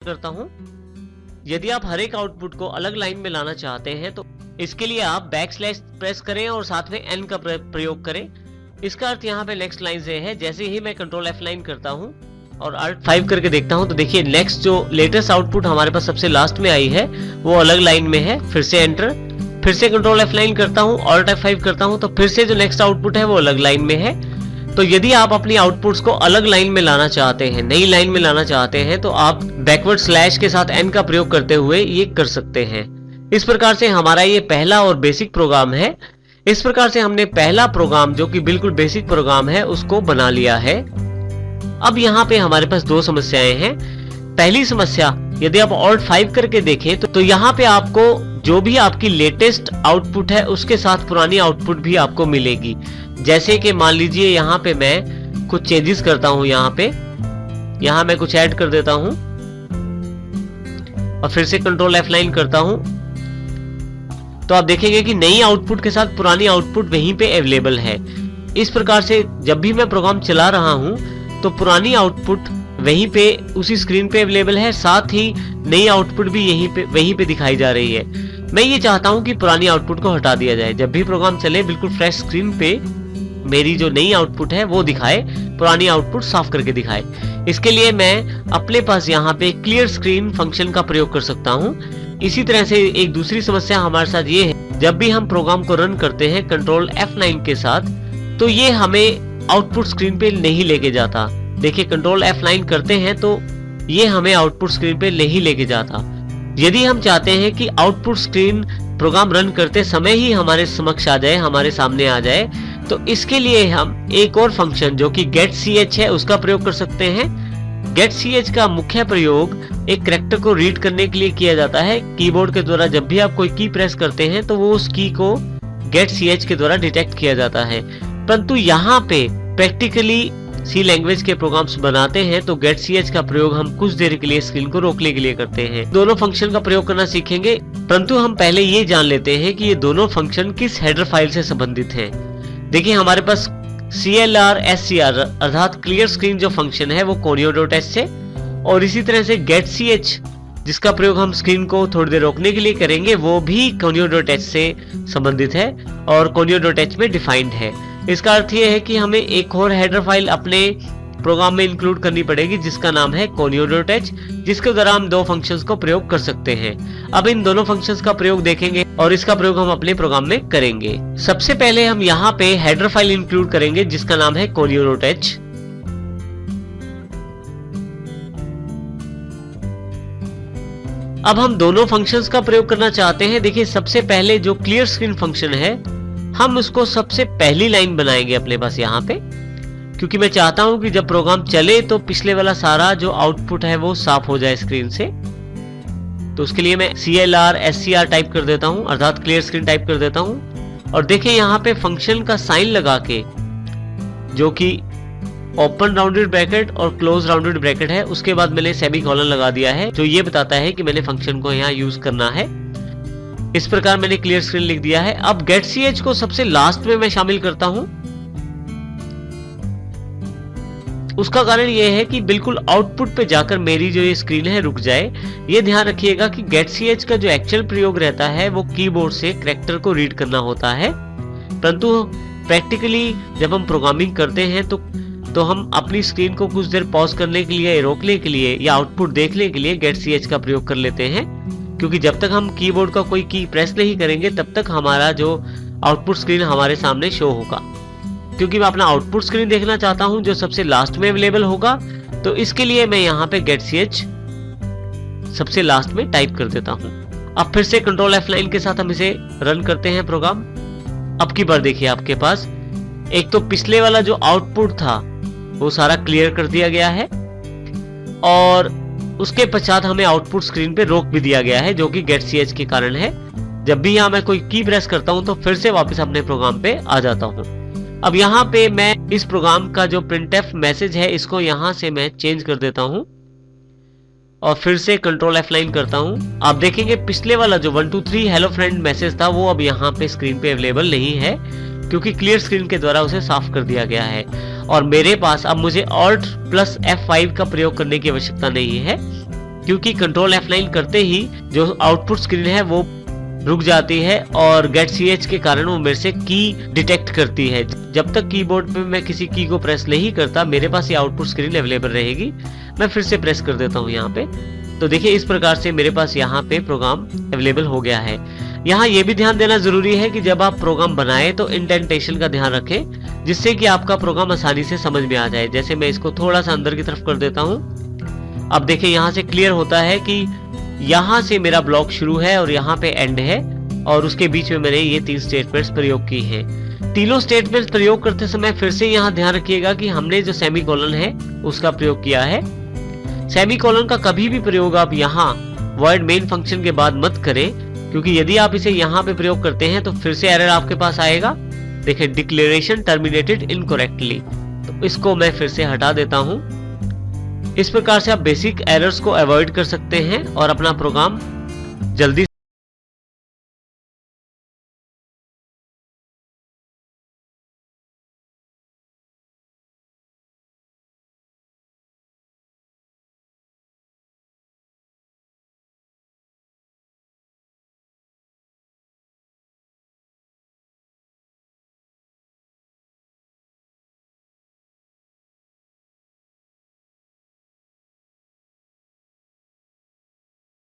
करता हूं। यदि आप हर एक आउटपुट को अलग लाइन में लाना चाहते हैं तो इसके लिए आप बैकस्लैश प्रेस करें और साथ में एन का प्रयोग करें। इसका अर्थ यहाँ पे नेक्स्ट लाइन से है। जैसे ही मैं कंट्रोल F9 करता हूँ और Alt 5 करके देखता हूँ तो देखिए नेक्स्ट जो लेटेस्ट आउटपुट हमारे पास सबसे लास्ट में आई है वो अलग लाइन में है। फिर से एंटर, फिर से कंट्रोल F9 करता हूँ, Alt F5 करता हूँ तो फिर से जो नेक्स्ट आउटपुट है वो अलग लाइन में है। तो यदि आप अपनी आउटपुट्स को अलग लाइन में लाना चाहते हैं, नई लाइन में लाना चाहते हैं, तो आप बैकवर्ड स्लैश के साथ एन का प्रयोग करते हुए ये कर सकते हैं। इस प्रकार से हमारा ये पहला और बेसिक प्रोग्राम है। इस प्रकार से हमने पहला प्रोग्राम जो कि बिल्कुल बेसिक प्रोग्राम है उसको बना लिया है। अब यहाँ पे हमारे पास दो समस्याएं हैं। पहली समस्या, यदि आप Alt 5 करके देखें तो यहाँ पे आपको जो भी आपकी लेटेस्ट आउटपुट है उसके साथ पुरानी आउटपुट भी आपको मिलेगी। जैसे कि मान लीजिए यहाँ पे मैं कुछ चेंजेस करता हूँ, यहाँ मैं कुछ ऐड कर देता हूँ और फिर से कंट्रोल F9 करता हूँ तो आप देखेंगे कि नई आउटपुट के साथ पुरानी आउटपुट वहीं पे अवेलेबल है। इस प्रकार से जब भी मैं प्रोग्राम चला रहा हूँ तो पुरानी आउटपुट वहीं पे उसी स्क्रीन पे अवेलेबल है, साथ ही नई आउटपुट भी वहीं पे दिखाई जा रही है। मैं ये चाहता हूँ कि पुरानी आउटपुट को हटा दिया जाए। जब भी प्रोग्राम चले बिल्कुल फ्रेश स्क्रीन पे मेरी जो नई आउटपुट है वो दिखाए, पुरानी आउटपुट साफ करके दिखाए। इसके लिए मैं अपने पास यहाँ पे क्लियर स्क्रीन फंक्शन का प्रयोग कर सकता हूँ। इसी तरह से एक दूसरी समस्या हमारे साथ ये है, जब भी हम प्रोग्राम को रन करते हैं कंट्रोल F9 के साथ तो ये हमें आउटपुट स्क्रीन पे नहीं लेके जाता। देखिए कंट्रोल F9 करते हैं तो ये हमें आउटपुट स्क्रीन पे नहीं लेके जाता। यदि हम चाहते हैं कि आउटपुट स्क्रीन प्रोग्राम रन करते समय ही हमारे समक्ष आ जाए, हमारे सामने आ जाए, तो इसके लिए हम एक और फंक्शन जो कि getch है उसका प्रयोग कर सकते हैं। getch का मुख्य प्रयोग एक कैरेक्टर को रीड करने के लिए किया जाता है। कीबोर्ड के द्वारा जब भी आप कोई की प्रेस करते हैं तो वो उस की को getch के द्वारा डिटेक्ट किया जाता है। परंतु यहाँ पे प्रैक्टिकली सी लैंग्वेज के प्रोग्राम्स बनाते हैं तो getch का प्रयोग हम कुछ देर के लिए स्क्रीन को रोकने के लिए करते हैं। दोनों फंक्शन का प्रयोग करना सीखेंगे, परंतु हम पहले ये जान लेते हैं कि ये दोनों फंक्शन किस हेडर फाइल से संबंधित हैं। देखिए हमारे पास CLR अर्थात क्लियर स्क्रीन जो फंक्शन है वो conio.h से, और इसी तरह से getch जिसका प्रयोग हम स्क्रीन को थोड़ी देर रोकने के लिए करेंगे वो भी conio.h से संबंधित है और conio.h में डिफाइंड है। इसका अर्थ यह है कि हमें एक और हेडर फाइल अपने प्रोग्राम में इंक्लूड करनी पड़ेगी जिसका नाम है conio.h, जिसके द्वारा हम दो फंक्शंस को प्रयोग कर सकते हैं। अब इन दोनों फंक्शंस का प्रयोग देखेंगे और इसका प्रयोग हम अपने प्रोग्राम में करेंगे। सबसे पहले हम यहाँ पे हेडर फाइल इंक्लूड करेंगे जिसका नाम है conio.h। अब हम दोनों फंक्शंस का प्रयोग करना चाहते हैं। देखिए सबसे पहले जो क्लियर स्क्रीन फंक्शन है हम उसको सबसे पहली लाइन बनाएंगे अपने पास यहाँ पे, क्योंकि मैं चाहता हूं कि जब प्रोग्राम चले तो पिछले वाला सारा जो आउटपुट है वो साफ हो जाए स्क्रीन से। तो उसके लिए मैं CLR टाइप कर देता हूं, अर्थात क्लियर स्क्रीन टाइप कर देता हूं। और देखिए यहाँ पे फंक्शन का साइन लगा के, जो कि ओपन राउंडेड ब्रैकेट और क्लोज राउंडेड ब्रैकेट है, उसके बाद मैंने सेमीकोलन लगा दिया है जो ये बताता है कि मैंने फंक्शन को यहाँ यूज करना है। इस प्रकार मैंने क्लियर स्क्रीन लिख दिया है। अब getch को सबसे लास्ट में मैं शामिल करता हूं। उसका कारण यह है कि बिल्कुल आउटपुट पे जाकर मेरी जो ये स्क्रीन है रुक जाए। ये ध्यान रखिएगा कि getch का जो एक्चुअल प्रयोग रहता है वो कीबोर्ड से कैरेक्टर को रीड करना होता है, परंतु प्रैक्टिकली जब हम प्रोग्रामिंग करते हैं तो हम अपनी स्क्रीन को कुछ देर पॉज करने के लिए, रोकने के लिए या आउटपुट देखने के लिए getch का प्रयोग कर लेते हैं, क्योंकि जब तक हम कीबोर्ड का कोई की प्रेस नहीं करेंगे तब तक हमारा जो आउटपुट स्क्रीन हमारे सामने शो होगा। क्योंकि मैं अपना आउटपुट स्क्रीन देखना चाहता हूं जो सबसे लास्ट में अवेलेबल होगा, तो इसके लिए मैं यहाँ पे getch सबसे लास्ट में टाइप कर देता हूं। अब फिर से कंट्रोल F9 के साथ हम इसे रन करते हैं प्रोग्राम। अब की बार देखिए आपके पास एक तो पिछले वाला जो आउटपुट था वो सारा क्लियर कर दिया गया है और उसके पश्चात हमें आउटपुट स्क्रीन पे रोक भी दिया गया है, जो कि getch के कारण है। जब भी यहाँ मैं कोई की प्रेस करता हूँ तो फिर से वापस अपने प्रोग्राम पे आ जाता हूँ। अब यहाँ पे मैं इस प्रोग्राम का जो printf मैसेज है इसको यहाँ से मैं चेंज कर देता हूँ और फिर से कंट्रोल F9 करता हूँ। आप देखेंगे पिछले वाला जो 1 2 3 हेलो फ्रेंड मैसेज था वो अब यहाँ पे स्क्रीन पे अवेलेबल नहीं है, क्योंकि क्लियर स्क्रीन के द्वारा उसे साफ कर दिया गया है। और मेरे पास अब मुझे Alt+F5 का प्रयोग करने की आवश्यकता नहीं है। क्योंकि कंट्रोल F9 करते ही जो आउटपुट स्क्रीन है वो रुक जाती है और गेट ch के कारण वो मेरे से की डिटेक्ट करती है। जब तक कीबोर्ड पे मैं किसी की को प्रेस नहीं करता मेरे पास ये आउटपुट स्क्रीन अवेलेबल रहेगी। मैं फिर से प्रेस कर देता हूँ यहाँ पे, तो देखिए इस प्रकार से मेरे पास यहाँ पे प्रोग्राम अवेलेबल हो गया है। यहाँ ये भी ध्यान देना जरूरी है कि जब आप प्रोग्राम बनाएं तो इंडेंटेशन का ध्यान रखें, जिससे कि आपका प्रोग्राम आसानी से समझ में आ जाए। जैसे मैं इसको थोड़ा सा अंदर की तरफ कर देता हूँ। अब देखिए यहाँ से क्लियर होता है कि यहाँ से मेरा ब्लॉक शुरू है और यहाँ पे एंड है, और उसके बीच में मैंने ये 3 स्टेटमेंट्स प्रयोग की हैं। तीनों स्टेटमेंट्स प्रयोग करते समय फिर से यहाँ ध्यान रखिएगा कि हमने जो सेमीकोलन है उसका प्रयोग किया है। सेमीकोलन का कभी भी प्रयोग आप यहाँ वॉइड मेन फंक्शन के बाद मत करें, क्योंकि यदि आप इसे यहाँ पे प्रयोग करते हैं तो फिर से एरर आपके पास आएगा। देखिए डिक्लेरेशन टर्मिनेटेड इनकरेक्टली, तो इसको मैं फिर से हटा देता हूँ। इस प्रकार से आप बेसिक एरर्स को अवॉइड कर सकते हैं और अपना प्रोग्राम जल्दी